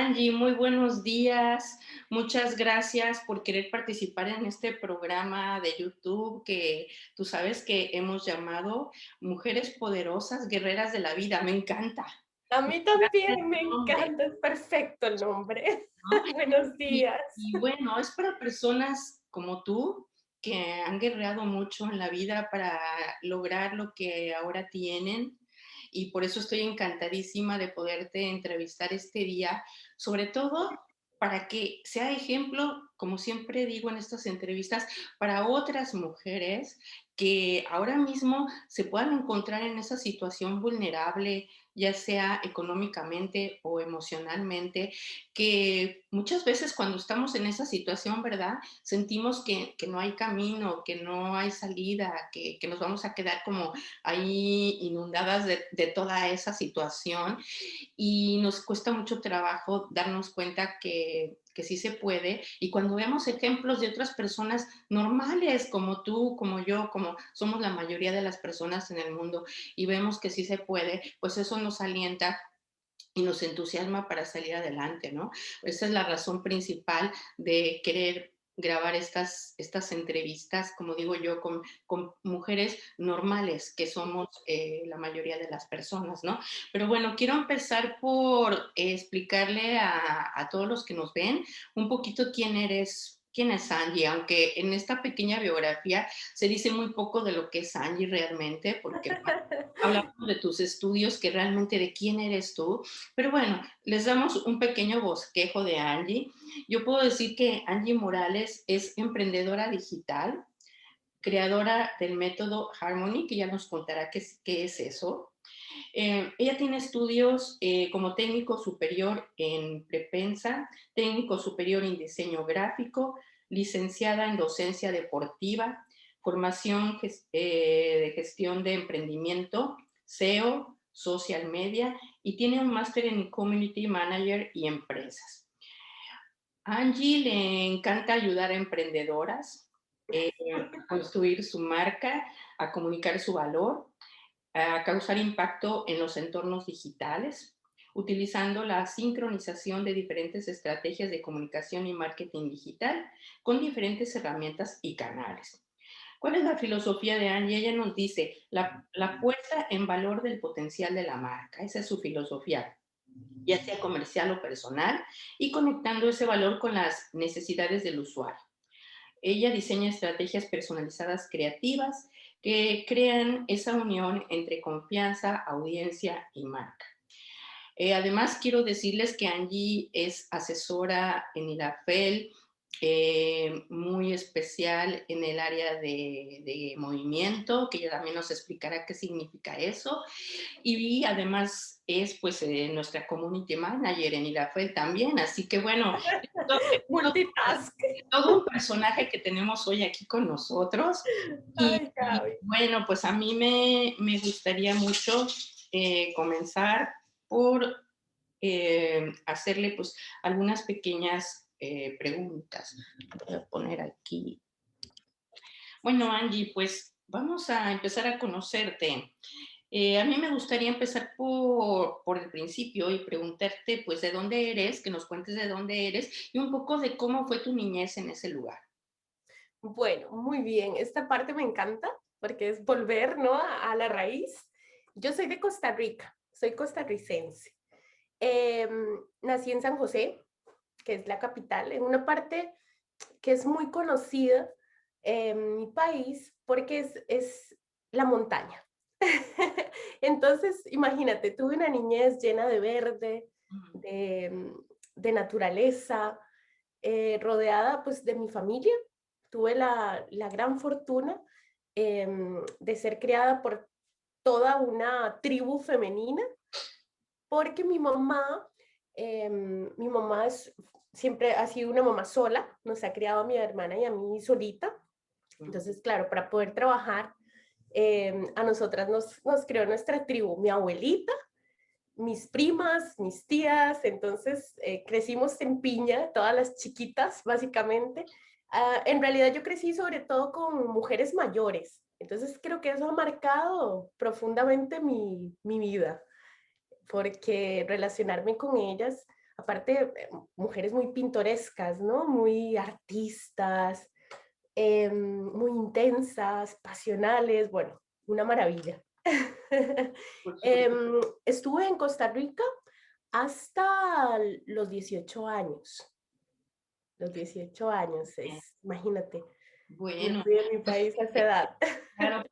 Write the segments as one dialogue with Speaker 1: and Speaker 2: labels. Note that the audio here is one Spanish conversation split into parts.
Speaker 1: Angie, muy buenos días. Muchas gracias por querer participar en este programa de YouTube que tú sabes que hemos llamado Mujeres Poderosas, Guerreras de la Vida. Me encanta.
Speaker 2: A mí
Speaker 1: Gracias,
Speaker 2: también me
Speaker 1: nombre,
Speaker 2: encanta, es perfecto el nombre.
Speaker 1: ¿no?
Speaker 2: Buenos
Speaker 1: Y,
Speaker 2: días.
Speaker 1: y bueno, es para personas como tú que han guerreado mucho en la vida para lograr lo que ahora tienen. Y por eso estoy encantadísima de poderte entrevistar este día, sobre todo para que sea ejemplo, como siempre digo en estas entrevistas, para otras mujeres que ahora mismo se puedan encontrar en esa situación vulnerable, ya sea económicamente o emocionalmente, que muchas veces cuando estamos en esa situación, ¿verdad? Sentimos que no hay camino, que no hay salida, que nos vamos a quedar como ahí inundadas de toda esa situación y nos cuesta mucho trabajo darnos cuenta que sí se puede. Y cuando vemos ejemplos de otras personas normales como tú, como yo, como somos la mayoría de las personas en el mundo, y vemos que sí se puede, pues eso nos alienta y nos entusiasma para salir adelante, ¿no? Esa es la razón principal de querer grabar estas entrevistas, como digo yo, con mujeres normales, que somos la mayoría de las personas, ¿no? Pero bueno, quiero empezar por explicarle a todos los que nos ven un poquito quién es Angie, aunque en esta pequeña biografía se dice muy poco de lo que es Angie realmente, porque hablamos de tus estudios, que realmente de quién eres tú, pero bueno, les damos un pequeño bosquejo de Angie. Yo puedo decir que Angie Morales es emprendedora digital, creadora del método Harmony, que ya nos contará qué es eso. Ella tiene estudios como técnico superior en prepensa, técnico superior en diseño gráfico, licenciada en docencia deportiva, formación de gestión de emprendimiento, SEO, social media y tiene un máster en community manager y empresas. Angie le encanta ayudar a emprendedoras a construir su marca, a comunicar su valor, a causar impacto en los entornos digitales, utilizando la sincronización de diferentes estrategias de comunicación y marketing digital con diferentes herramientas y canales. ¿Cuál es la filosofía de Angie? Ella nos dice la puesta en valor del potencial de la marca. Esa es su filosofía, ya sea comercial o personal, y conectando ese valor con las necesidades del usuario. Ella diseña estrategias personalizadas creativas que crean esa unión entre confianza, audiencia y marca. Además, quiero decirles que Angie es asesora en IDAFEL, muy especial en el área de movimiento, que ella también nos explicará qué significa eso. Y además es pues nuestra community manager en IDAFEL también. Así que bueno, todo,
Speaker 2: Multitask.
Speaker 1: todo un personaje que tenemos hoy aquí con nosotros.
Speaker 2: Ay,
Speaker 1: Y
Speaker 2: Gaby.
Speaker 1: bueno, pues a mí me gustaría mucho comenzar por hacerle pues algunas pequeñas preguntas. Voy a poner aquí. Bueno, Angie, pues vamos a empezar a conocerte. A mí me gustaría empezar por el principio y preguntarte pues de dónde eres, que nos cuentes de dónde eres y un poco de cómo fue tu niñez en ese lugar.
Speaker 2: Bueno, muy bien. Esta parte me encanta porque es volver, ¿no? A la raíz. Yo soy de Costa Rica, soy costarricense. Nací en San José, que es la capital, en una parte que es muy conocida en mi país porque es la montaña. Entonces, imagínate, tuve una niñez llena de verde,
Speaker 1: Mm.
Speaker 2: de naturaleza, rodeada pues de mi familia. Tuve la gran fortuna de ser criada por toda una tribu femenina, porque mi mamá siempre ha sido una mamá sola, nos ha criado a mi hermana y a mí solita.
Speaker 1: Mm.
Speaker 2: Entonces, claro, para poder trabajar, a nosotras nos creó nuestra tribu, mi abuelita, mis primas, mis tías, entonces crecimos en piña, todas las chiquitas, básicamente. En realidad yo crecí sobre todo con mujeres mayores, entonces creo que eso ha marcado profundamente mi vida, porque relacionarme con ellas aparte, mujeres muy pintorescas, ¿no? Muy artistas, muy intensas, pasionales, bueno, una maravilla.
Speaker 1: Por supuesto.
Speaker 2: Estuve en Costa Rica hasta los 18 años. Los 18 años imagínate, me
Speaker 1: Bueno,
Speaker 2: fui de mi
Speaker 1: pues
Speaker 2: país a esa
Speaker 1: fíjate,
Speaker 2: edad.
Speaker 1: claro,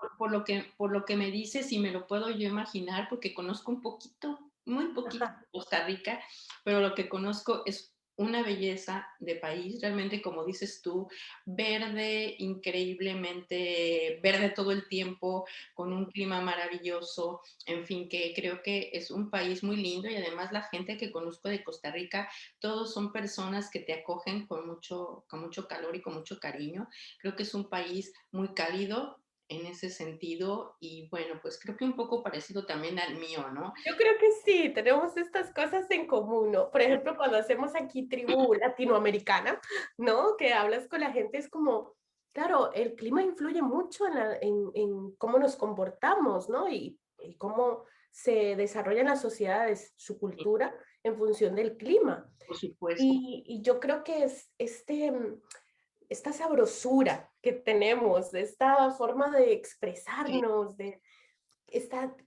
Speaker 1: por lo que me dices y me lo puedo yo imaginar, porque conozco un poquito, muy poquito
Speaker 2: Ajá.
Speaker 1: Costa Rica, pero lo que conozco es una belleza de país, realmente, como dices tú, verde, increíblemente verde todo el tiempo, con un clima maravilloso, en fin, que creo que es un país muy lindo y además la gente que conozco de Costa Rica, todos son personas que te acogen con mucho calor y con mucho cariño. Creo que es un país muy cálido en ese sentido y bueno, pues creo que un poco parecido también al mío, ¿no?
Speaker 2: Yo creo que sí, tenemos estas cosas en común, ¿no? Por ejemplo, cuando hacemos aquí tribu latinoamericana, ¿no? Que hablas con la gente, es como, claro, el clima influye mucho en cómo nos comportamos, ¿no? Y cómo se desarrollan las sociedades, su cultura, en función del clima.
Speaker 1: Por supuesto.
Speaker 2: Y yo creo que es esta sabrosura que tenemos, esta forma de
Speaker 1: Sí,
Speaker 2: expresarnos,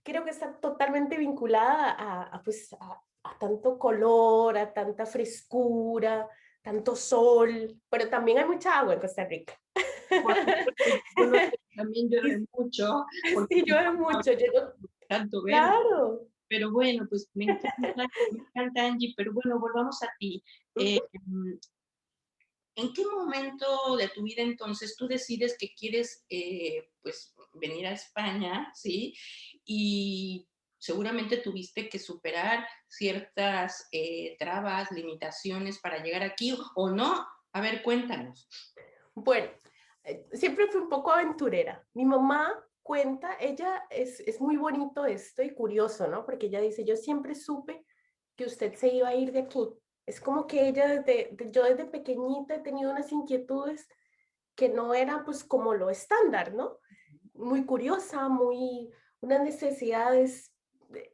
Speaker 2: creo que está totalmente vinculada pues, a tanto color, a tanta frescura, tanto sol, pero también hay mucha agua en Costa Rica.
Speaker 1: por supuesto, yo no sé, también
Speaker 2: Y
Speaker 1: llueve mucho, porque
Speaker 2: sí,
Speaker 1: aquí
Speaker 2: llueve mucho.
Speaker 1: tanto verde,
Speaker 2: Claro.
Speaker 1: pero bueno, pues me encanta Angie, pero bueno, volvamos a ti. Eh,
Speaker 2: Ujú.
Speaker 1: ¿En qué momento de tu vida entonces tú decides que quieres pues venir a España, ¿sí? Y seguramente tuviste que superar ciertas trabas, limitaciones para llegar aquí o no. A ver, cuéntanos.
Speaker 2: Bueno, siempre fui un poco aventurera. Mi mamá cuenta, ella es muy bonito esto y curioso, ¿no? Porque ella dice, yo siempre supe que usted se iba a ir de aquí. Es como que ella yo desde pequeñita he tenido unas inquietudes que no eran pues como lo estándar, ¿no? Muy curiosa, unas necesidades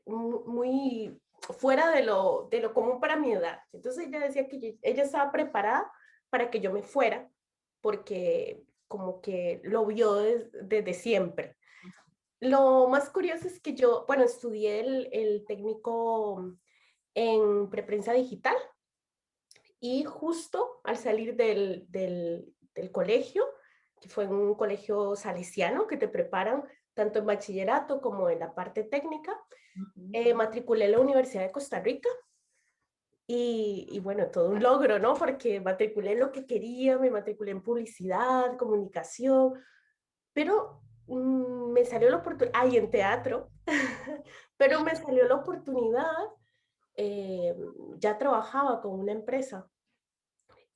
Speaker 2: muy fuera de lo común para mi edad. Entonces ella decía que ella estaba preparada para que yo me fuera porque como que lo vio desde siempre. Lo más curioso es que yo, bueno, estudié el técnico en preprensa digital y justo al salir del colegio, que fue un colegio salesiano que te preparan tanto en bachillerato como en la parte técnica,
Speaker 1: Ujú.
Speaker 2: matriculé en la Universidad de Costa Rica y bueno, todo un logro, ¿no? Porque matriculé en lo que quería, me matriculé en publicidad, comunicación, pero me salió la oportunidad, ay, en teatro, pero me salió la oportunidad, eh, ya trabajaba con una empresa.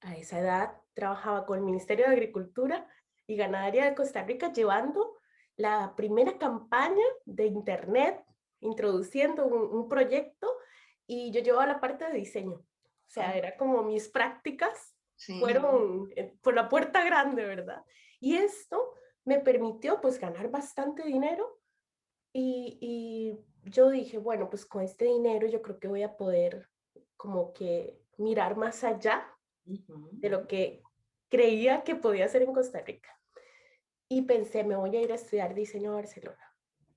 Speaker 2: A esa edad trabajaba con el Ministerio de Agricultura y Ganadería de Costa Rica llevando la primera campaña de Internet, introduciendo un proyecto y yo llevaba la parte de diseño. O sea,
Speaker 1: Ah,
Speaker 2: era como mis prácticas
Speaker 1: sí,
Speaker 2: fueron por la puerta grande, ¿verdad? Y esto me permitió pues ganar bastante dinero y yo dije, bueno, pues con este dinero yo creo que voy a poder como que mirar más allá
Speaker 1: ujú,
Speaker 2: de lo que creía que podía hacer en Costa Rica. Y pensé, me voy a ir a estudiar diseño a Barcelona.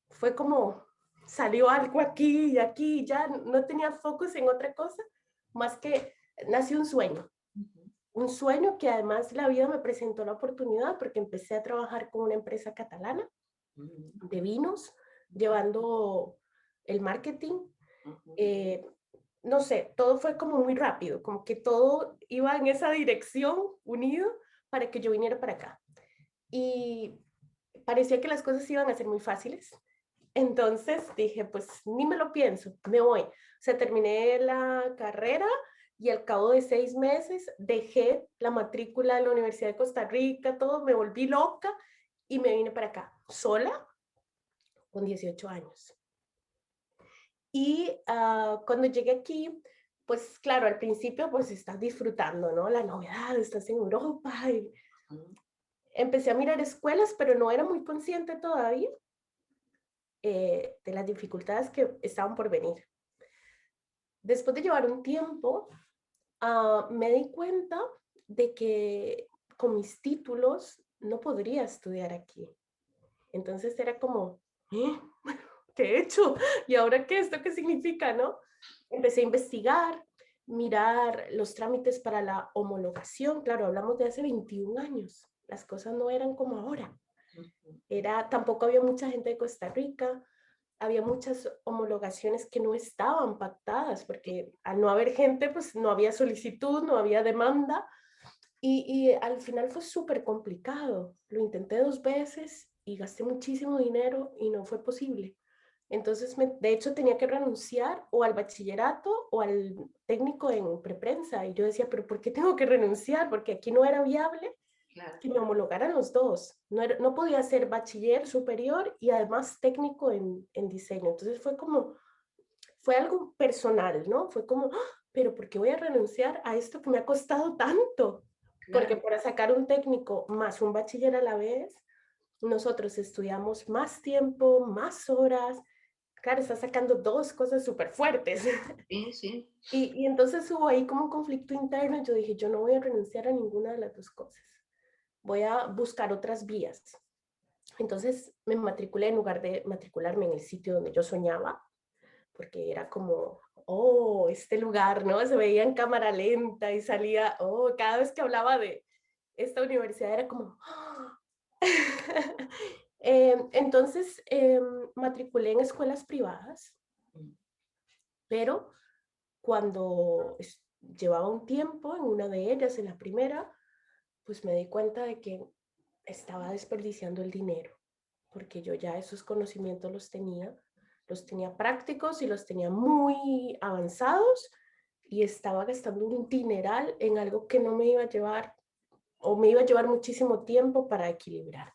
Speaker 2: Fue como, salió algo aquí y aquí, ya no tenía focus en otra cosa, más que nació
Speaker 1: ujú,
Speaker 2: un sueño que además la vida me presentó la oportunidad porque empecé a trabajar con una empresa catalana
Speaker 1: ujú,
Speaker 2: de vinos, llevando el marketing.
Speaker 1: ujú.
Speaker 2: Eh, no sé, todo fue como muy rápido, como que todo iba en esa dirección unido para que yo viniera para acá. Y parecía que las cosas iban a ser muy fáciles. Entonces dije, pues ni me lo pienso, me voy. O sea, terminé la carrera y al cabo de 6 meses dejé la matrícula de la Universidad de Costa Rica, todo, me volví loca y me vine para acá, sola, con 18 años. Y cuando llegué aquí, pues claro, al principio pues estás disfrutando, ¿no? La novedad, estás en Europa y
Speaker 1: Ujú.
Speaker 2: empecé a mirar escuelas, pero no era muy consciente todavía de las dificultades que estaban por venir. Después de llevar un tiempo, me di cuenta de que con mis títulos no podría estudiar aquí. Entonces era como, ¿eh? ¿Qué he hecho? ¿Y ahora qué? ¿Esto qué significa, no? Empecé a investigar, mirar los trámites para la homologación. Claro, hablamos de hace 21 años. Las cosas no eran como ahora. Tampoco había mucha gente de Costa Rica, había muchas homologaciones que no estaban pactadas, porque al no haber gente, pues no había solicitud, no había demanda, y al final fue súper complicado. Lo intenté 2 veces y gasté muchísimo dinero y no fue posible. Entonces, de hecho, tenía que renunciar o al bachillerato o al técnico en preprensa. Y yo decía, pero ¿por qué tengo que renunciar? Porque aquí no era viable
Speaker 1: Claro.
Speaker 2: que me homologaran los dos. No podía ser bachiller superior y además técnico en diseño. Entonces fue algo personal, ¿no? Fue como, ¡ah! Pero ¿por qué voy a renunciar a esto que me ha costado tanto? Porque
Speaker 1: Claro.
Speaker 2: para sacar un técnico más un bachiller a la vez, nosotros estudiamos más tiempo, más horas. Claro, está sacando dos cosas súper fuertes.
Speaker 1: Sí, sí.
Speaker 2: Y entonces hubo ahí como un conflicto interno. Yo dije, yo no voy a renunciar a ninguna de las dos cosas. Voy a buscar otras vías. Entonces me matriculé en lugar de matricularme en el sitio donde yo soñaba, porque era como, oh, este lugar, ¿no? Se veía en cámara lenta y salía, oh, cada vez que hablaba de esta universidad era como, oh. Entonces matriculé en escuelas privadas, pero cuando llevaba un tiempo en una de ellas, en la primera, pues me di cuenta de que estaba desperdiciando el dinero, porque yo ya esos conocimientos los tenía prácticos y los tenía muy avanzados y estaba gastando un dineral en algo que no me iba a llevar o me iba a llevar muchísimo tiempo para equilibrar.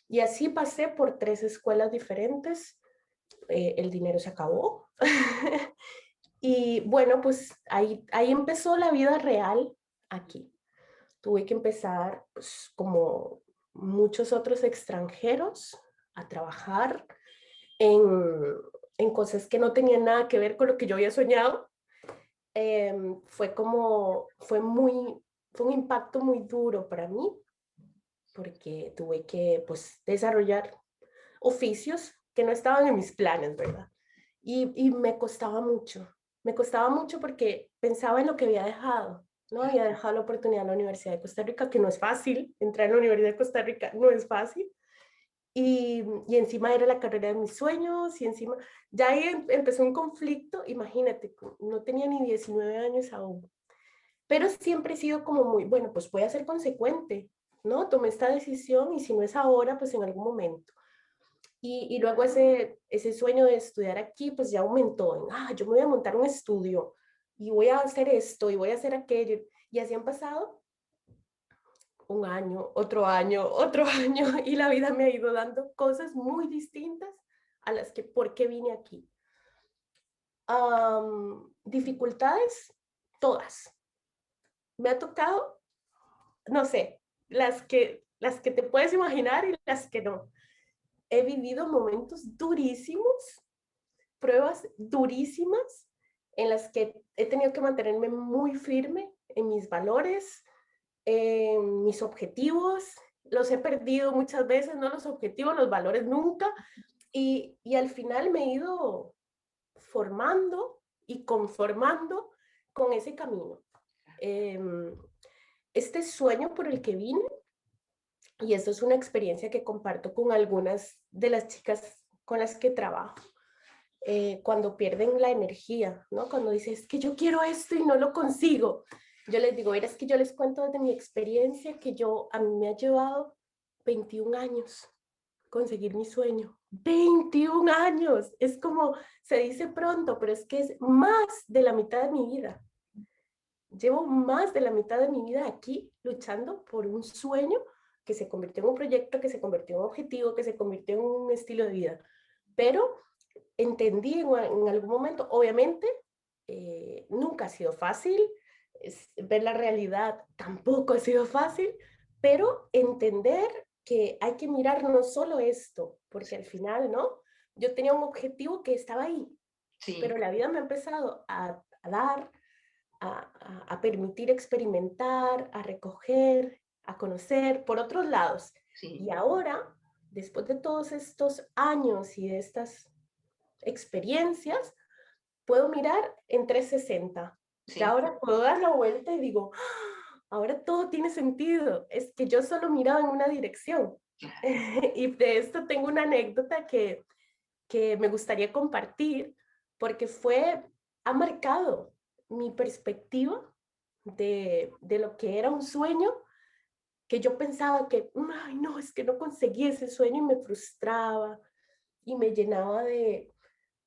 Speaker 2: Y así pasé por 3 escuelas diferentes, el dinero se acabó. Y bueno, pues ahí empezó la vida real aquí. Tuve que empezar, pues, como muchos otros extranjeros, a trabajar en, en cosas que no tenían nada que ver con lo que yo había soñado. Fue un impacto muy duro para mí, porque tuve que, pues, desarrollar oficios que no estaban en mis planes, ¿verdad? Y me costaba mucho porque pensaba en lo que había dejado, ¿no? Había dejado la oportunidad en la Universidad de Costa Rica, que no es fácil, entrar en la Universidad de Costa Rica no es fácil, y encima era la carrera de mis sueños, y encima, ya ahí empezó un conflicto, imagínate, no tenía ni 19 años aún, pero siempre he sido como muy, bueno, pues voy a ser consecuente, ¿no? Tomé esta decisión y si no es ahora, pues en algún momento. Y luego ese sueño de estudiar aquí, pues ya aumentó en, yo me voy a montar un estudio y voy a hacer esto y voy a hacer aquello. Y así han pasado un año, otro año, otro año, y la vida me ha ido dando cosas muy distintas a las que, ¿por qué vine aquí? Dificultades, todas. Me ha tocado, no sé, las que te puedes imaginar y las que no. He vivido momentos durísimos, pruebas durísimas en las que he tenido que mantenerme muy firme en mis valores, en mis objetivos. Los he perdido muchas veces, no los objetivos, los valores nunca. Y al final me he ido formando y conformando con ese camino. Este sueño por el que vine, y esto es una experiencia que comparto con algunas de las chicas con las que trabajo, cuando pierden la energía, ¿no? Cuando dices, es que yo quiero esto y no lo consigo. Yo les digo, mira, es que yo les cuento desde mi experiencia que a mí me ha llevado 21 años conseguir mi sueño. 21 años. Es como, se dice pronto, pero es que es más de la mitad de mi vida. Llevo más de la mitad de mi vida aquí luchando por un sueño que se convirtió en un proyecto, que se convirtió en un objetivo, que se convirtió en un estilo de vida. Pero entendí en algún momento, obviamente, nunca ha sido fácil, ver la realidad tampoco ha sido fácil, pero entender que hay que mirar no solo esto, porque al final, ¿no? Yo tenía un objetivo que estaba ahí,
Speaker 1: Sí,
Speaker 2: pero la vida me ha empezado a dar, a permitir experimentar, a recoger, a conocer por otros lados. Y
Speaker 1: Sí,
Speaker 2: ahora, después de todos estos años y de estas experiencias, puedo mirar en 360. Ya
Speaker 1: sí,
Speaker 2: ahora puedo dar la vuelta y digo, ahora todo tiene sentido. Es que yo solo miraba en una dirección.
Speaker 1: claro.
Speaker 2: Y de esto tengo una anécdota que me gustaría compartir porque ha marcado mi perspectiva de lo que era un sueño que yo pensaba que, ay, no, es que no conseguí ese sueño y me frustraba y me llenaba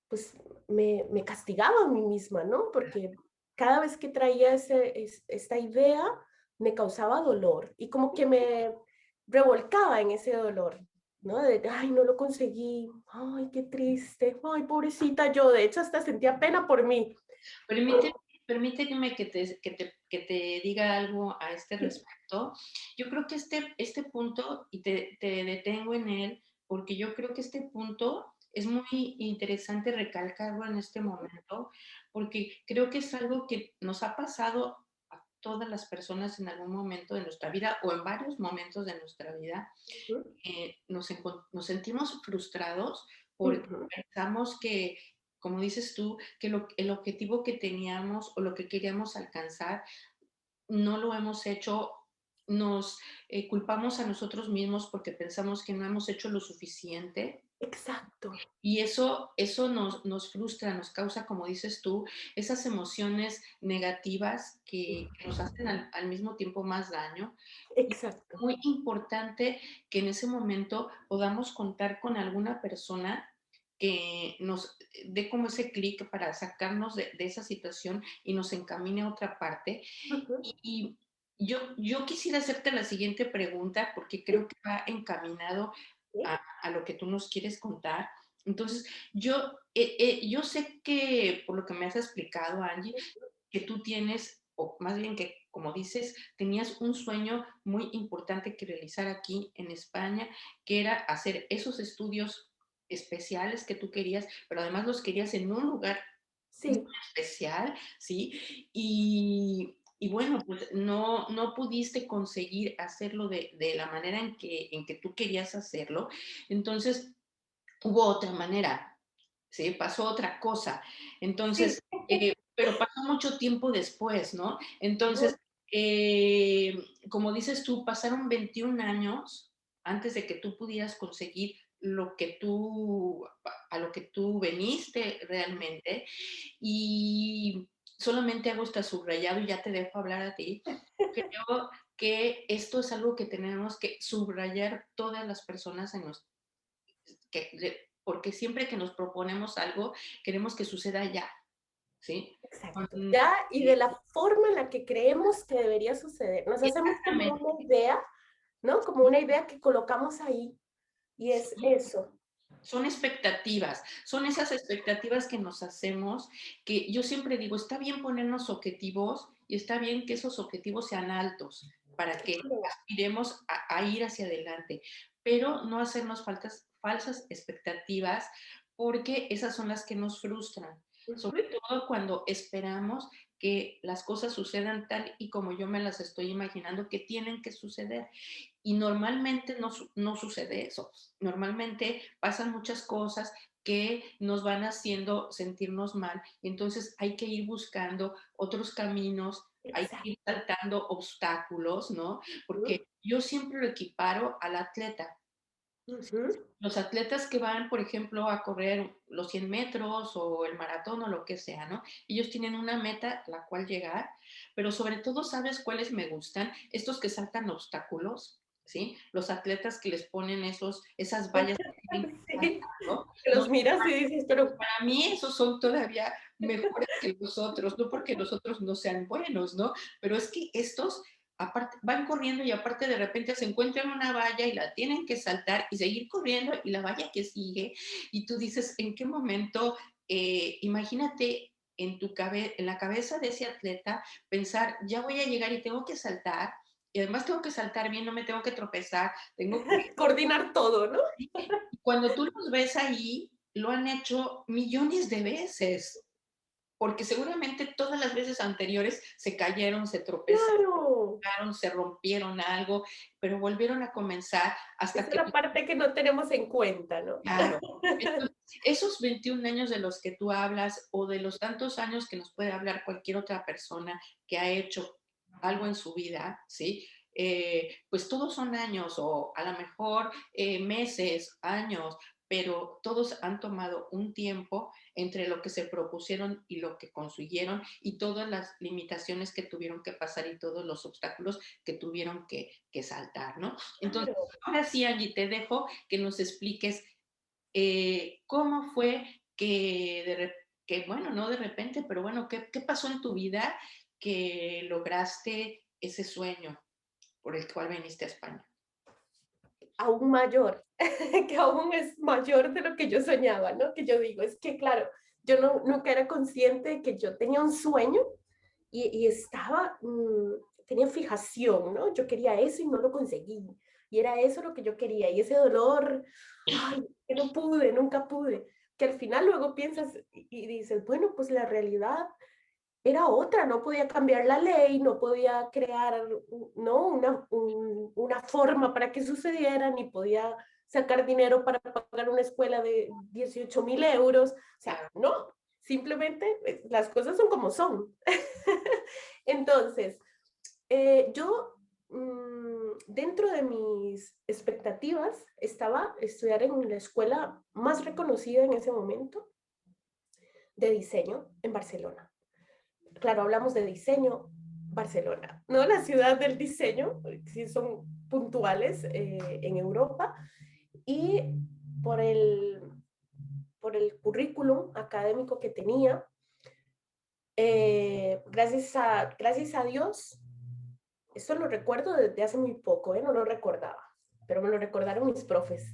Speaker 2: pues me castigaba a mí misma, ¿no? Porque cada vez que traía esta idea me causaba dolor y como que me revolcaba en ese dolor, ¿no? De, ay, no lo conseguí, ay, qué triste, ay, pobrecita yo, de hecho hasta sentía pena por mí.
Speaker 1: Permíteme, permíteme que te diga algo a este respecto. Yo creo que este punto, y te detengo en él, porque yo creo que este punto es muy interesante recalcarlo en este momento, porque creo que es algo que nos ha pasado a todas las personas en algún momento de nuestra vida o en varios momentos de nuestra vida.
Speaker 2: Ujú,
Speaker 1: Nos sentimos frustrados porque
Speaker 2: ujú,
Speaker 1: pensamos que, como dices tú, que el objetivo que teníamos o lo que queríamos alcanzar no lo hemos hecho, nos culpamos a nosotros mismos porque pensamos que no hemos hecho lo suficiente
Speaker 2: exacto.
Speaker 1: y eso nos frustra, nos causa, como dices tú, esas emociones negativas que nos hacen al mismo tiempo más daño. Y es
Speaker 2: Exacto.
Speaker 1: muy importante que en ese momento podamos contar con alguna persona que nos dé como ese clic para sacarnos de esa situación y nos encamine a otra parte.
Speaker 2: Ujú,
Speaker 1: Y yo quisiera hacerte la siguiente pregunta porque
Speaker 2: sí,
Speaker 1: creo que va encaminado
Speaker 2: sí,
Speaker 1: a lo que tú nos quieres contar. Entonces, yo sé que por lo que me has explicado, Angie, que tú tienes, o más bien que, como dices, tenías un sueño muy importante que realizar aquí en España, que era hacer esos estudios especiales que tú querías, pero además los querías en un lugar muy
Speaker 2: sí,
Speaker 1: especial, ¿sí? Y bueno, pues no pudiste conseguir hacerlo de la manera en que tú querías hacerlo. Entonces, hubo otra manera, ¿sí? Pasó otra cosa.
Speaker 2: sí.
Speaker 1: Entonces, pero pasó mucho tiempo después, ¿no? Entonces,
Speaker 2: Ujú,
Speaker 1: eh, como dices tú, pasaron 21 años antes de que tú pudieras conseguir a lo que tú veniste realmente. Y solamente hago esta subrayado y ya te dejo hablar a ti. Creo que esto es algo que tenemos que subrayar todas las personas en nuestro porque siempre que nos proponemos algo, queremos que suceda ya, ¿sí?
Speaker 2: exacto.
Speaker 1: Con-
Speaker 2: Ya, y de la forma en la que creemos que debería suceder. Nos hacemos como
Speaker 1: Exactamente.
Speaker 2: una idea, ¿no? Como una idea que colocamos ahí y es
Speaker 1: Sí,
Speaker 2: eso.
Speaker 1: son expectativas, son esas expectativas que nos hacemos, que yo siempre digo, está bien ponernos objetivos y está bien que esos objetivos sean altos para que aspiremos a ir hacia adelante, pero no hacernos falsas expectativas porque esas son las que nos frustran,
Speaker 2: Ujú,
Speaker 1: sobre todo cuando esperamos que las cosas sucedan tal y como yo me las estoy imaginando que tienen que suceder. Y normalmente no sucede eso. Normalmente pasan muchas cosas que nos van haciendo sentirnos mal. Entonces hay que ir buscando otros caminos, hay que ir
Speaker 2: exacto.
Speaker 1: saltando obstáculos, ¿no?
Speaker 2: Ujú,
Speaker 1: Porque yo siempre lo equiparo al atleta.
Speaker 2: ujú,
Speaker 1: Los atletas que van, por ejemplo, a correr los 100 metros o el maratón o lo que sea, ¿no? Ellos tienen una meta a la cual llegar, pero sobre todo, ¿sabes cuáles me gustan? Estos que saltan obstáculos, ¿sí? Los atletas que les ponen esas vallas que tienen que
Speaker 2: sí,
Speaker 1: saltar, ¿no?
Speaker 2: que
Speaker 1: No,
Speaker 2: los miras y dices, pero
Speaker 1: para mí esos son todavía mejores que los otros, no porque los otros no sean buenos, ¿no? Pero es que estos aparte, van corriendo y aparte de repente se encuentran una valla y la tienen que saltar y seguir corriendo y la valla que sigue y tú dices, ¿en qué momento? Imagínate en la cabeza de ese atleta pensar, ya voy a llegar y tengo que saltar y además tengo que saltar bien, no me tengo que tropezar, tengo que
Speaker 2: coordinar todo, ¿no?
Speaker 1: y cuando tú los ves ahí, lo han hecho millones de veces, porque seguramente todas las veces anteriores se cayeron, se tropezaron,
Speaker 2: Claro,
Speaker 1: se rompieron algo, pero volvieron a comenzar hasta
Speaker 2: esa es
Speaker 1: que,
Speaker 2: la parte que no tenemos en cuenta, ¿no?
Speaker 1: claro. Entonces, esos 21 años de los que tú hablas o de los tantos años que nos puede hablar cualquier otra persona que ha hecho algo en su vida, ¿sí? Pues todos son años o a lo mejor meses, años, pero todos han tomado un tiempo entre lo que se propusieron y lo que consiguieron y todas las limitaciones que tuvieron que pasar y todos los obstáculos que tuvieron que saltar, ¿no? Entonces,
Speaker 2: Claro.
Speaker 1: ahora sí, Angie, te dejo que nos expliques cómo fue que, que, bueno, no de repente, pero bueno, ¿qué pasó en tu vida que lograste ese sueño por el cual viniste a España?
Speaker 2: Aún mayor, que aún es mayor de lo que yo soñaba, ¿no? Que yo digo, es que claro, yo no, nunca era consciente de que yo tenía un sueño y estaba, tenía fijación, ¿no? Yo quería eso y no lo conseguí. Y era eso lo que yo quería. Y ese dolor, ay, que no pude, nunca pude. Que al final luego piensas y dices, bueno, pues la realidad era otra, no podía cambiar la ley, no podía crear, ¿no? Una forma para que sucediera, ni podía sacar dinero para pagar una escuela de 18.000 euros. O sea,
Speaker 1: Claro,
Speaker 2: no, simplemente las cosas son como son. Entonces, yo, dentro de mis expectativas, estaba estudiar en la escuela más reconocida en ese momento de diseño en Barcelona. Claro, hablamos de diseño, Barcelona, ¿no? La ciudad del diseño, sí son puntuales en Europa, y por el, por el currículum académico que tenía, gracias a Dios, esto lo recuerdo desde hace muy poco, no lo recordaba, pero me lo recordaron mis profes.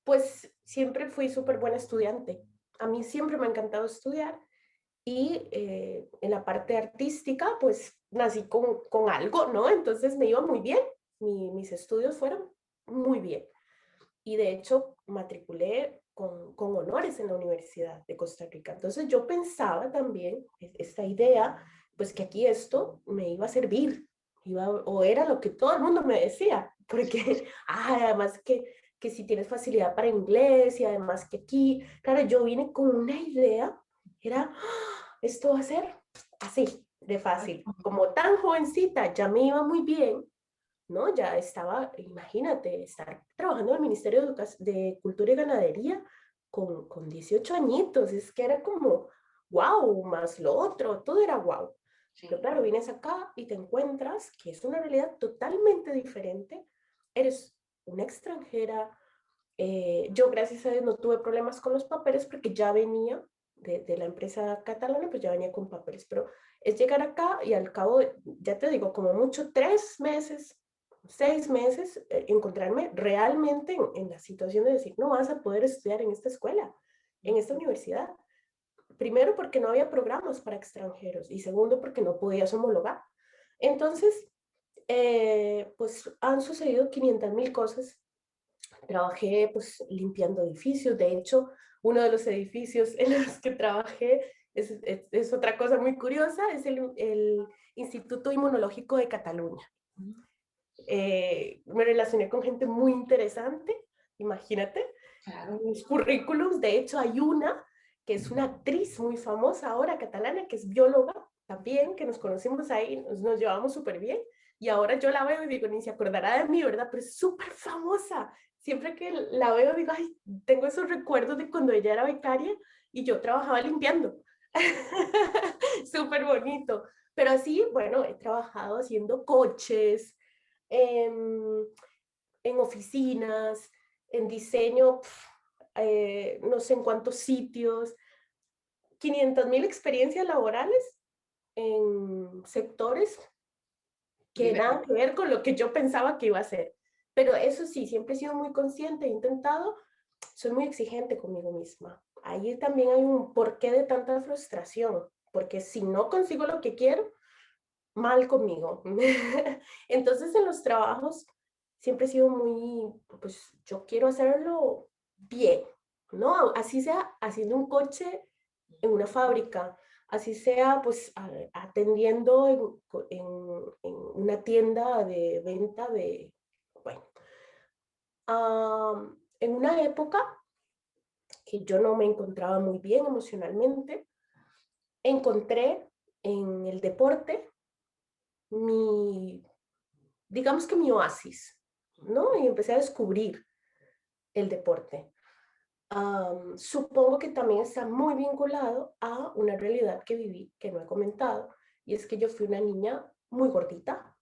Speaker 2: Pues siempre fui súper buena estudiante. A mí siempre me ha encantado estudiar y en la parte artística, pues nací con algo, ¿no? Entonces me iba muy bien, mis estudios fueron muy bien. Y de hecho matriculé con honores en la Universidad de Costa Rica. Entonces yo pensaba también, esta idea, pues que aquí esto me iba a servir, o era lo que todo el mundo me decía, porque además que si tienes facilidad para inglés y además que aquí, claro, yo vine con una idea, era, esto va a ser así, de fácil. Como tan jovencita, ya me iba muy bien, ¿no? Ya estaba, imagínate, estar trabajando en el Ministerio de Cultura y Ganadería con 18 añitos, es que era como, wow, más lo otro, todo era wow. Pero
Speaker 1: sí,
Speaker 2: claro, vienes acá y te encuentras que es una realidad totalmente diferente. Eres una extranjera. Yo, gracias a Dios, no tuve problemas con los papeles porque ya venía de la empresa catalana, pues ya venía con papeles. Pero es llegar acá y al cabo, ya te digo, como mucho 3 meses, 6 meses, encontrarme realmente en la situación de decir, no vas a poder estudiar en esta escuela, en esta universidad. Primero porque no había programas para extranjeros y segundo porque no podías homologar. Entonces, pues han sucedido 500.000 cosas. Trabajé pues limpiando edificios. De hecho, uno de los edificios en los que trabajé es otra cosa muy curiosa, es el Instituto Inmunológico de Cataluña. Me relacioné con gente muy interesante, imagínate,
Speaker 1: claro.
Speaker 2: mis currículums. De hecho, hay una que es una actriz muy famosa ahora, catalana, que es bióloga también, que nos conocimos ahí, nos llevamos súper bien. Y ahora yo la veo y digo, ni se acordará de mí, ¿verdad? Pero es súper famosa. Siempre que la veo, digo, ay, tengo esos recuerdos de cuando ella era becaria y yo trabajaba limpiando. Súper bonito. Pero así, bueno, he trabajado haciendo coches, en, en oficinas, en diseño, no sé en cuántos sitios, 500.000 experiencias laborales en sectores que nada que ver con lo que yo pensaba que iba a ser. Pero eso sí, siempre he sido muy consciente, he intentado, soy muy exigente conmigo misma. Ahí también hay un porqué de tanta frustración, porque si no consigo lo que quiero, mal conmigo. Entonces en los trabajos siempre he sido muy, pues yo quiero hacerlo bien, ¿no? Así sea haciendo un coche en una fábrica, así sea pues atendiendo en una tienda de venta de, bueno, en una época que yo no me encontraba muy bien emocionalmente, encontré en el deporte mi, digamos que mi oasis, ¿no? Y empecé a descubrir el deporte. Supongo que también está muy vinculado a una realidad que viví, que no he comentado, y es que yo fui una niña muy gordita,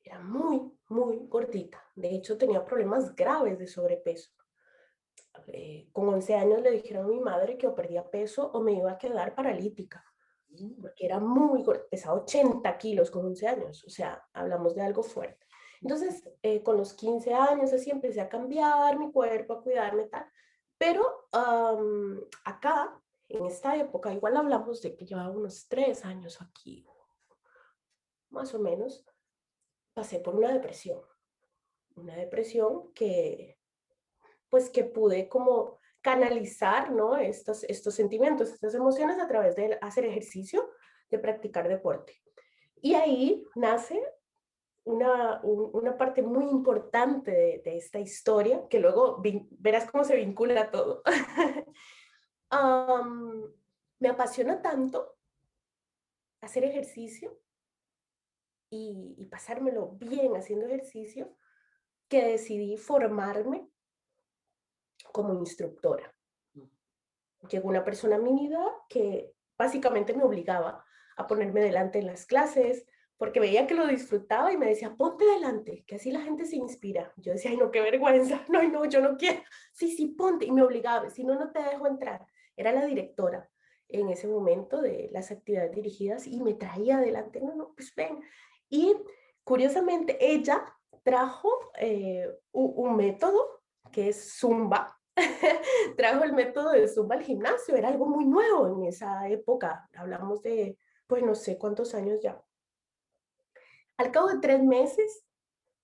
Speaker 2: era muy, muy gordita. De hecho, tenía problemas graves de sobrepeso. Con 11 años le dijeron a mi madre que o perdía peso o me iba a quedar paralítica, porque era muy gorda, pesaba 80 kilos con 11 años, o sea, hablamos de algo fuerte. Entonces, con los 15 años así empecé a cambiar mi cuerpo, a cuidarme tal, pero acá, en esta época, igual hablamos de que llevaba unos 3 años aquí, más o menos, pasé por una depresión que, pues que pude como canalizar, ¿no? Estos sentimientos, estas emociones a través de hacer ejercicio, de practicar deporte. Y ahí nace una parte muy importante de esta historia, que luego verás cómo se vincula todo. um, Me apasiona tanto hacer ejercicio y pasármelo bien haciendo ejercicio que decidí formarme como instructora. Llegó una persona a mi vida que básicamente me obligaba a ponerme delante en las clases, porque veía que lo disfrutaba y me decía, ponte delante, que así la gente se inspira. Yo decía, ay, no, qué vergüenza, no, no, yo no quiero. Sí, sí, ponte. Y me obligaba, si no, no te dejo entrar. Era la directora en ese momento de las actividades dirigidas y me traía adelante, no, no, pues ven. Y curiosamente, ella trajo un método que es Zumba. Trajo el método de Zumba al gimnasio, era algo muy nuevo en esa época, hablamos de, pues no sé cuántos años ya. Al cabo de 3 meses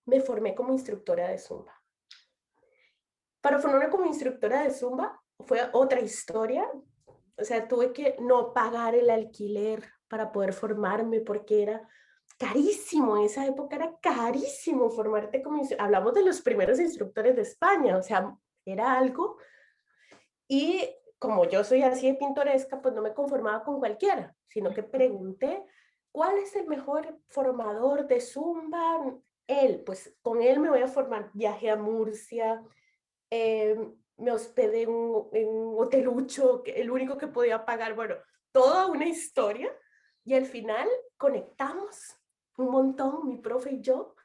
Speaker 2: me formé como instructora de Zumba. Para formarme como instructora de Zumba fue otra historia, o sea, tuve que no pagar el alquiler para poder formarme porque era carísimo, en esa época era carísimo formarte como hablamos de los primeros instructores de España, o sea, era algo. Y como yo soy así de pintoresca, pues no me conformaba con cualquiera, sino que pregunté, ¿cuál es el mejor formador de Zumba? Él, pues con él me voy a formar. Viajé a Murcia, eh, me hospedé en un hotelucho, el único que podía pagar, bueno, toda una historia. Y al final conectamos un montón, mi profe y yo.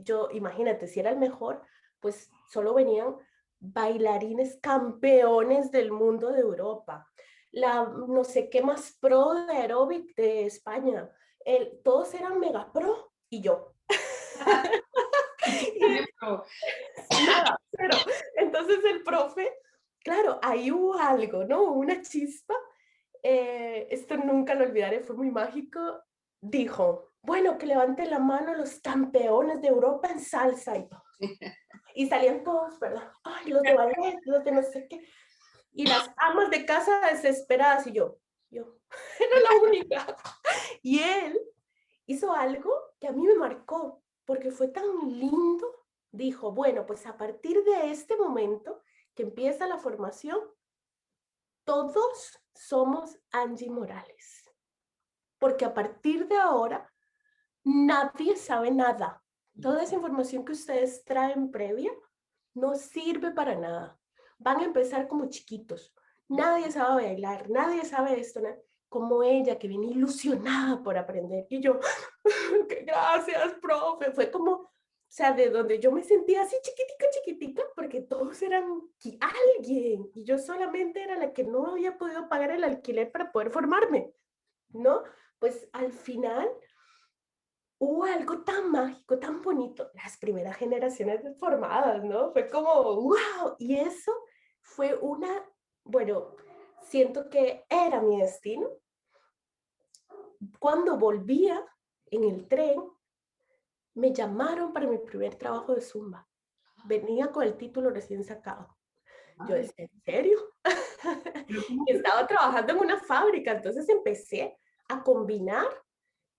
Speaker 2: Yo, imagínate, si era el mejor, pues solo venían bailarines campeones del mundo de Europa, la no sé qué más pro de aeróbic de España, todos eran mega pro y yo.
Speaker 1: Y tú
Speaker 2: Y
Speaker 1: también, pero
Speaker 2: nada, pero entonces el profe, claro, ahí hubo algo, ¿no? Una chispa, esto nunca lo olvidaré, fue muy mágico, dijo, bueno, que levanten la mano los campeones de Europa en salsa y salían todos, ¿verdad? Ay, los de ballet, los de no sé qué. Y las amas de casa desesperadas y yo, era la única. Y él hizo algo que a mí me marcó, porque fue tan lindo. Dijo, bueno, pues a partir de este momento que empieza la formación, todos somos Angie Morales, porque a partir de ahora nadie sabe nada. Toda esa información que ustedes traen previa no sirve para nada. Van a empezar como chiquitos. Nadie sabe bailar, nadie sabe esto, ¿no? Como ella que viene ilusionada por aprender. Y yo, que gracias, profe. Fue como, o sea, de donde yo me sentía así chiquitica, chiquitica, porque todos eran alguien y yo solamente era la que no había podido pagar el alquiler para poder formarme, ¿no? Pues al final hubo algo tan mágico, tan bonito, las primeras generaciones formadas, ¿no? Fue como, wow, y eso fue bueno, siento que era mi destino. Cuando volvía en el tren, me llamaron para mi primer trabajo de Zumba. Venía con el título recién sacado. Yo
Speaker 1: ay,
Speaker 2: decía, ¿en serio?
Speaker 1: Pero ¿cómo?
Speaker 2: Estaba trabajando en una fábrica, entonces empecé a combinar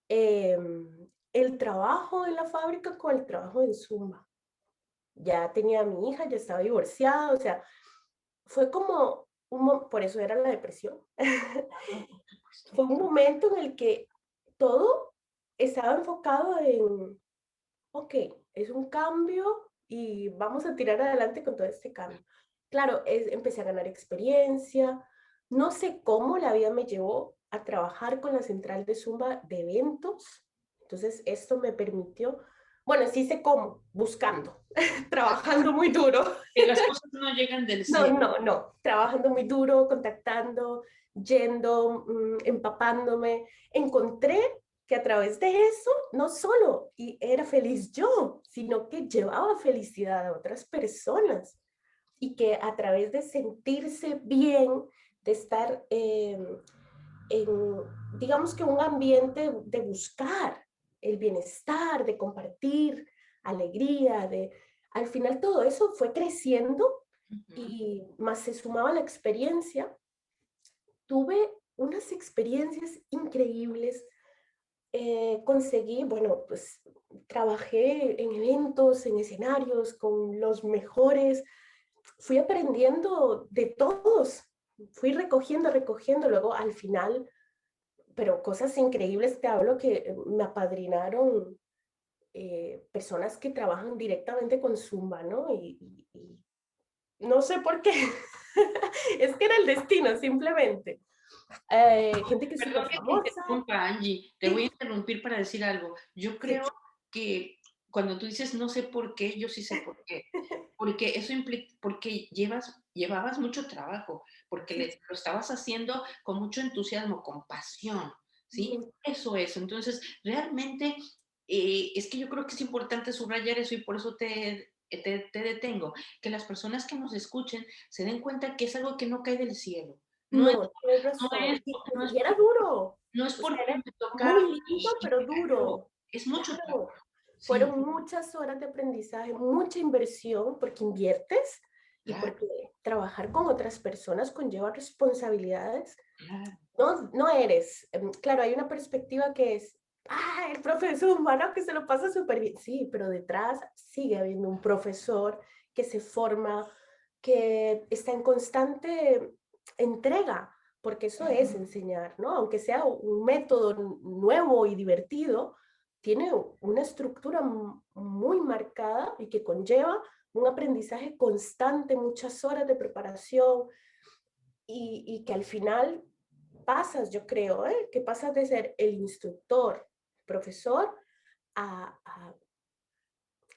Speaker 2: el trabajo en la fábrica con el trabajo en Zumba. Ya tenía a mi hija, ya estaba divorciada, o sea, fue como, por eso era la depresión.
Speaker 1: Claro, por supuesto.
Speaker 2: Fue un momento en el que todo estaba enfocado en, ok, es un cambio y vamos a tirar adelante con todo este cambio. Claro, empecé a ganar experiencia, no sé cómo la vida me llevó a trabajar con la central de Zumba de eventos, entonces esto me permitió, bueno, sí sé cómo, buscando, trabajando muy duro.
Speaker 1: Que las cosas no llegan del
Speaker 2: No,
Speaker 1: cielo.
Speaker 2: no, no. Trabajando muy duro, contactando, yendo, empapándome. Encontré que a través de eso, no solo y era feliz yo, sino que llevaba felicidad a otras personas. Y que a través de sentirse bien, de estar en, digamos que un ambiente de buscar el bienestar, de compartir alegría, de, al final todo eso fue creciendo
Speaker 1: Ujú.
Speaker 2: y más se sumaba la experiencia. Tuve unas experiencias increíbles. Conseguí, bueno, pues trabajé en eventos, en escenarios con los mejores. Fui aprendiendo de todos. Fui recogiendo, recogiendo. Luego al final, pero cosas increíbles te hablo que me apadrinaron personas que trabajan directamente con Zumba, ¿no? Y no sé por qué. Es que era el destino, simplemente. Gente que es
Speaker 1: Perdón
Speaker 2: súper
Speaker 1: que te
Speaker 2: famosa.
Speaker 1: interrumpa, Angie. Te voy a
Speaker 2: Sí,
Speaker 1: interrumpir para decir algo. Yo
Speaker 2: sí.
Speaker 1: creo que cuando tú dices no sé por qué, yo sí sé por qué. Porque eso implica, porque llevabas mucho trabajo, porque
Speaker 2: Sí,
Speaker 1: lo estabas haciendo con mucho entusiasmo, con pasión, ¿sí?
Speaker 2: sí.
Speaker 1: Eso es. Entonces, realmente, es que yo creo que es importante subrayar eso y por eso te detengo, que las personas que nos escuchen se den cuenta que es algo que no cae del cielo. No es,
Speaker 2: No, tienes
Speaker 1: no
Speaker 2: razón.
Speaker 1: es, no es
Speaker 2: Y era duro.
Speaker 1: no es
Speaker 2: O sea,
Speaker 1: porque
Speaker 2: era
Speaker 1: me tocaron
Speaker 2: muy lindo, pero
Speaker 1: claro,
Speaker 2: duro.
Speaker 1: es mucho
Speaker 2: Claro.
Speaker 1: trabajo. Sí,
Speaker 2: Fueron muchas horas de aprendizaje, mucha inversión, porque inviertes y
Speaker 1: claro,
Speaker 2: porque trabajar con otras personas conlleva responsabilidades.
Speaker 1: claro,
Speaker 2: No, no eres. Claro, hay una perspectiva que es, el profesor humano que se lo pasa súper bien. Sí, pero detrás sigue habiendo un profesor que se forma, que está en constante entrega, porque eso es enseñar, ¿no? Aunque sea un método nuevo y divertido, tiene una estructura muy marcada y que conlleva un aprendizaje constante, muchas horas de preparación y que al final pasas, yo creo, que pasas de ser el instructor, profesor, a, a,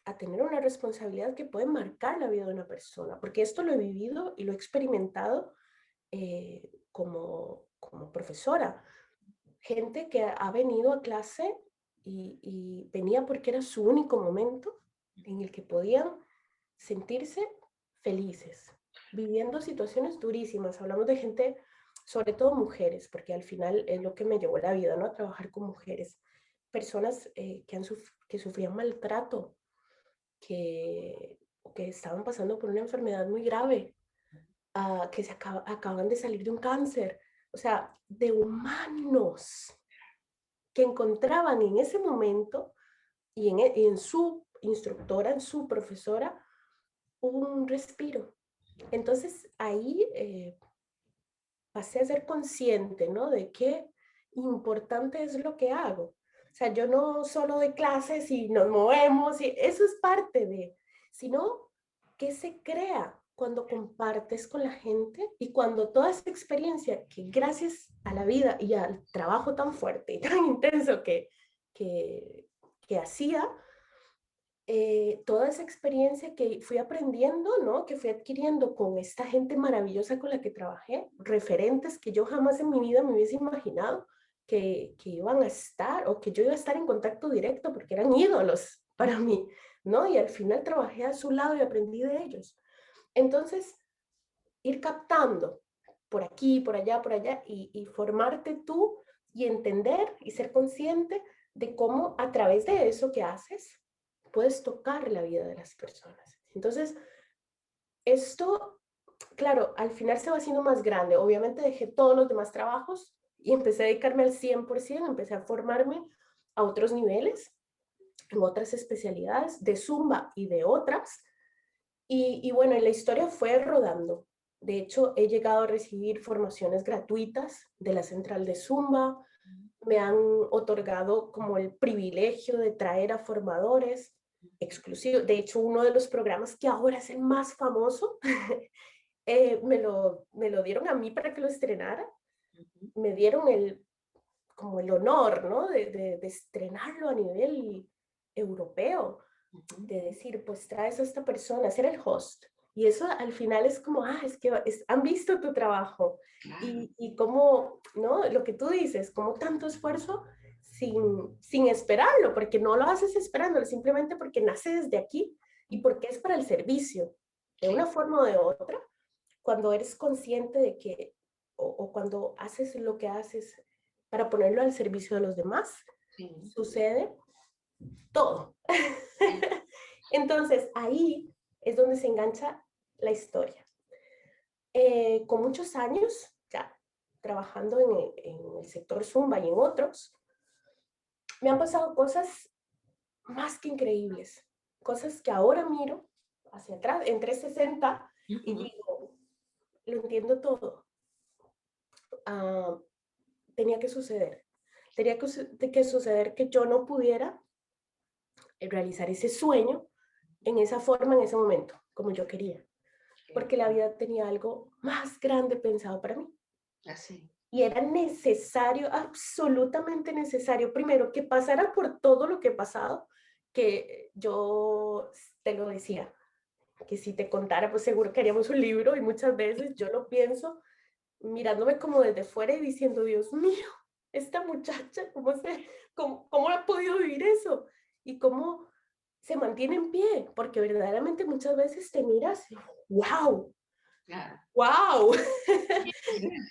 Speaker 2: a tener una responsabilidad que puede marcar la vida de una persona, porque esto lo he vivido y lo he experimentado como profesora. Gente que ha venido a clase y venía porque era su único momento en el que podían sentirse felices, viviendo situaciones durísimas. Hablamos de gente, sobre todo mujeres, porque al final es lo que me llevó la vida, ¿no? A trabajar con mujeres, personas que sufrían maltrato, que, que estaban pasando por una enfermedad muy grave, que acaban de salir de un cáncer, o sea, de humanos que encontraban en ese momento y en su instructora, en su profesora, un respiro. Entonces ahí pasé a ser consciente, ¿no? De qué importante es lo que hago. O sea, yo no solo doy clases y nos movemos, y eso es parte de, sino que se crea cuando compartes con la gente y cuando toda esa experiencia que gracias a la vida y al trabajo tan fuerte y tan intenso que, que hacía, toda esa experiencia que fui aprendiendo, ¿no? Que fui adquiriendo con esta gente maravillosa con la que trabajé, referentes que yo jamás en mi vida me hubiese imaginado que iban a estar o que yo iba a estar en contacto directo porque eran ídolos para mí, ¿no? Y al final trabajé a su lado y aprendí de ellos. Entonces, ir captando por allá y formarte tú y entender y ser consciente de cómo a través de eso que haces puedes tocar la vida de las personas. Entonces, esto claro, al final se va haciendo más grande. Obviamente dejé todos los demás trabajos y empecé a dedicarme al 100%, empecé a formarme a otros niveles, en otras especialidades de Zumba y de otras. Y bueno, y la historia fue rodando. De hecho, he llegado a recibir formaciones gratuitas de la central de Zumba. Me han otorgado como el privilegio de traer a formadores exclusivos. De hecho, uno de los programas que ahora es el más famoso, me lo dieron a mí para que lo estrenara.
Speaker 1: Ujú,
Speaker 2: Me dieron como el honor, ¿no? De estrenarlo a nivel europeo,
Speaker 1: ujú.
Speaker 2: de decir, pues traes a esta persona, ser el host. Y eso al final es como, es que han visto tu trabajo
Speaker 1: Claro,
Speaker 2: y cómo, ¿no? Lo que tú dices, como tanto esfuerzo sin esperarlo, porque no lo haces esperándolo, simplemente porque nace desde aquí y porque es para el servicio, de
Speaker 1: sí,
Speaker 2: una forma o de otra, cuando eres consciente de que, o cuando haces lo que haces para ponerlo al servicio de los demás,
Speaker 1: sí,
Speaker 2: sucede todo.
Speaker 1: sí.
Speaker 2: Entonces, ahí es donde se engancha la historia. Con muchos años ya trabajando en el sector Zumba y en otros, me han pasado cosas más que increíbles, cosas que ahora miro hacia atrás en 360 y
Speaker 1: Ujú,
Speaker 2: digo, lo entiendo todo. Ah, tenía que suceder. Tenía que suceder que yo no pudiera realizar ese sueño en esa forma, en ese momento, como yo quería,
Speaker 1: ok,
Speaker 2: porque la vida tenía algo más grande pensado para mí.
Speaker 1: así.
Speaker 2: Y era necesario, absolutamente necesario, primero, que pasara por todo lo que he pasado, que yo te lo decía, que si te contara, pues seguro que haríamos un libro y muchas veces yo lo pienso mirándome como desde fuera y diciendo, Dios mío, esta muchacha, cómo ha podido vivir eso? Y cómo se mantiene en pie, porque verdaderamente muchas veces te miras, wow,
Speaker 1: Claro.
Speaker 2: wow.
Speaker 1: Sí,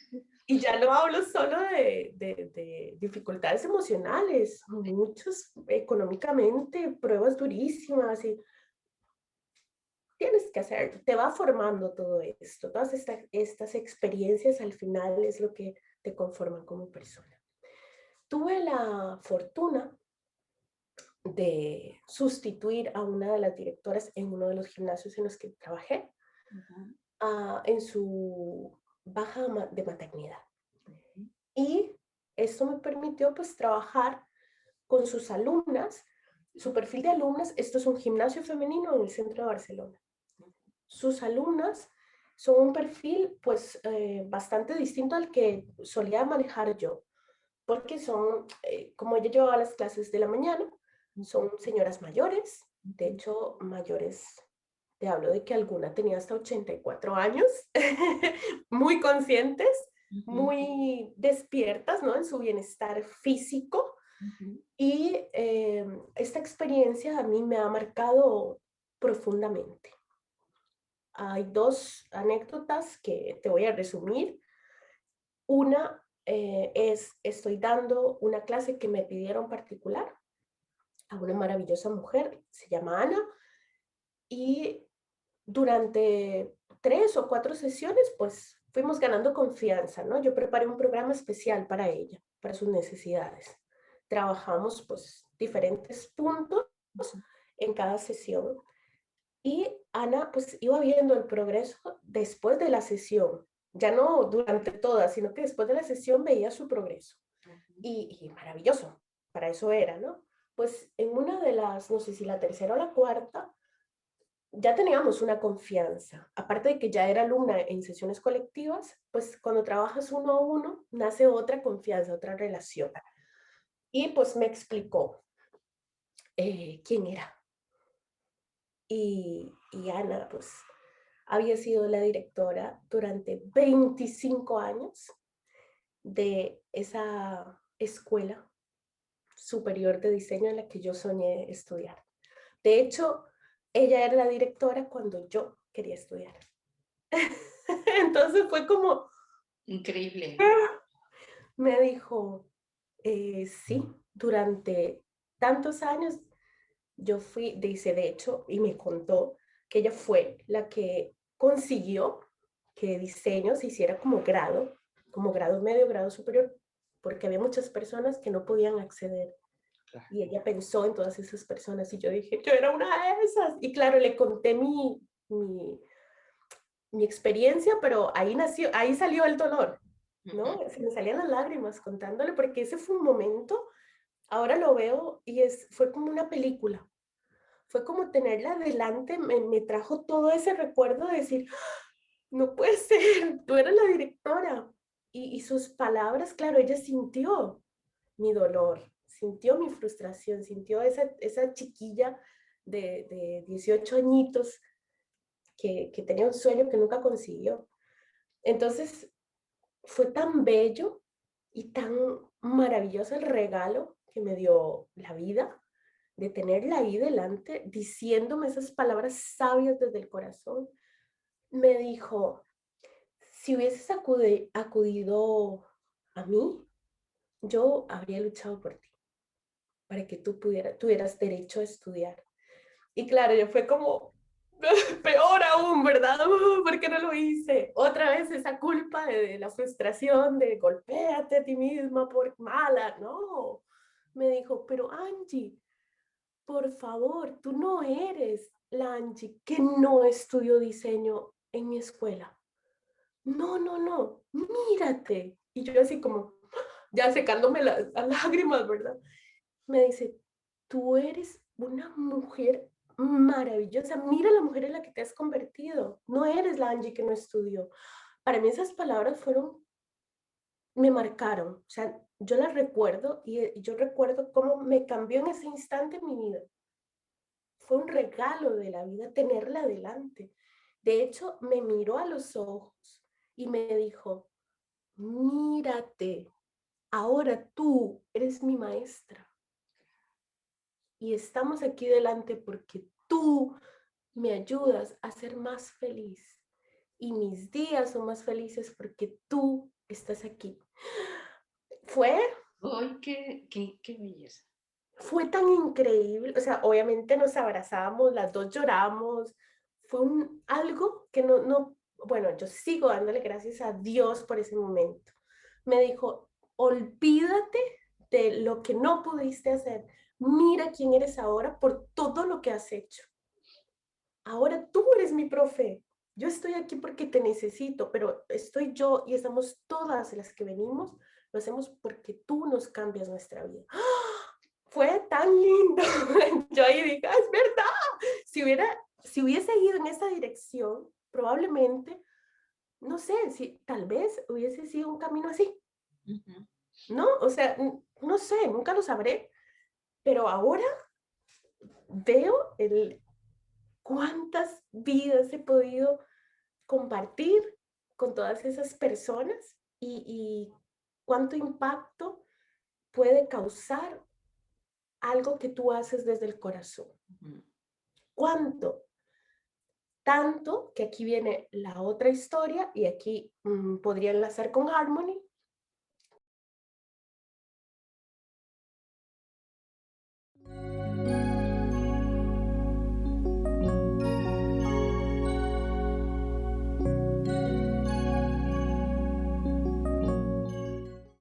Speaker 1: sí,
Speaker 2: Y ya no hablo solo de dificultades emocionales, muchos económicamente, pruebas durísimas y tienes que hacer, te va formando todo esto, todas estas experiencias al final es lo que te conforman como persona. Tuve la fortuna de sustituir a una de las directoras en uno de los gimnasios en los que trabajé,
Speaker 1: ujú,
Speaker 2: en su baja de maternidad.
Speaker 1: ujú,
Speaker 2: Y esto me permitió pues trabajar con sus alumnas, su perfil de alumnas, esto es un gimnasio femenino en el centro de Barcelona. Sus alumnas son un perfil pues bastante distinto al que solía manejar yo, porque son, como ella llevaba las clases de la mañana,
Speaker 1: ujú,
Speaker 2: son señoras mayores, de
Speaker 1: ujú,
Speaker 2: hecho mayores, te hablo de que alguna tenía hasta 84 años, muy conscientes,
Speaker 1: ujú,
Speaker 2: muy despiertas, ¿no? En su bienestar físico.
Speaker 1: ujú.
Speaker 2: Y esta experiencia a mí me ha marcado profundamente. Hay dos anécdotas que te voy a resumir. Una estoy dando una clase que me pidieron particular a una maravillosa mujer, se llama Ana, y durante 3 o 4 sesiones, pues fuimos ganando confianza, ¿no? Yo preparé un programa especial para ella, para sus necesidades. Trabajamos pues diferentes puntos en cada sesión y Ana pues iba viendo el progreso después de la sesión, ya no durante todas, sino que después de la sesión veía su progreso y maravilloso, para eso era, ¿no? Pues en una de las, no sé si la tercera o la cuarta, ya teníamos una confianza. Aparte de que ya era alumna en sesiones colectivas, pues cuando trabajas uno a uno, nace otra confianza, otra relación. Y pues me explicó quién era. Y Ana, pues, había sido la directora durante 25 años de esa escuela superior de diseño en la que yo soñé estudiar. De hecho, ella era la directora cuando yo quería estudiar. Entonces fue como,
Speaker 1: Increíble.
Speaker 2: ¡ah! Me dijo, sí, durante tantos años yo dice de hecho, y me contó que ella fue la que consiguió que diseño se hiciera como grado medio, grado superior, porque había muchas personas que no podían acceder.
Speaker 1: Claro.
Speaker 2: Y ella pensó en todas esas personas y yo dije, yo era una de esas. Y claro, le conté mi experiencia, pero ahí nació, ahí salió el dolor,
Speaker 1: Ujú.
Speaker 2: ¿no? Se me salían las lágrimas contándole porque ese fue un momento, ahora lo veo y fue como una película. Fue como tenerla delante, me trajo todo ese recuerdo de decir, no puede ser, tú eras la directora. Y sus palabras, claro, ella sintió mi dolor, sintió mi frustración, sintió esa chiquilla de 18 añitos que tenía un sueño que nunca consiguió. Entonces, fue tan bello y tan maravilloso el regalo que me dio la vida de tenerla ahí delante, diciéndome esas palabras sabias desde el corazón. Me dijo, si hubieses acudido a mí, yo habría luchado por ti, para que tú tuvieras derecho a estudiar. Y claro, yo fue como, peor aún, ¿verdad? ¿Por qué no lo hice? Otra vez esa culpa de la frustración, de golpéate a ti misma por mala, no. Me dijo, pero Angie, por favor, tú no eres la Angie que no estudió diseño en mi escuela. No, no, no, mírate. Y yo así como, ya secándome las lágrimas, ¿verdad? Me dice, tú eres una mujer maravillosa, mira la mujer en la que te has convertido, no eres la Angie que no estudió. Para mí esas palabras me marcaron, o sea, yo las recuerdo y yo recuerdo cómo me cambió en ese instante mi vida. Fue un regalo de la vida tenerla delante. De hecho, me miró a los ojos y me dijo, mírate, ahora tú eres mi maestra y estamos aquí delante porque tú me ayudas a ser más feliz y mis días son más felices porque tú estás aquí. Fue,
Speaker 1: ¡Ay, qué belleza!
Speaker 2: fue tan increíble, o sea, obviamente nos abrazamos, las dos lloramos, fue algo que bueno, yo sigo dándole gracias a Dios por ese momento. Me dijo, olvídate de lo que no pudiste hacer, mira quién eres ahora por todo lo que has hecho. Ahora tú eres mi profe. Yo estoy aquí porque te necesito, pero estoy yo y estamos todas las que venimos, lo hacemos porque tú nos cambias nuestra vida. ¡Ah! Fue tan lindo. Yo ahí dije, "Ah, es verdad. Si hubiese ido en esa dirección, probablemente, no sé, si tal vez hubiese sido un camino así,
Speaker 1: Ujú.
Speaker 2: ¿no? O sea, no sé, nunca lo sabré, pero ahora veo cuántas vidas he podido compartir con todas esas personas y cuánto impacto puede causar algo que tú haces desde el corazón.
Speaker 1: Ujú.
Speaker 2: ¿Cuánto? Tanto que aquí viene la otra historia y aquí podría enlazar con Harmony.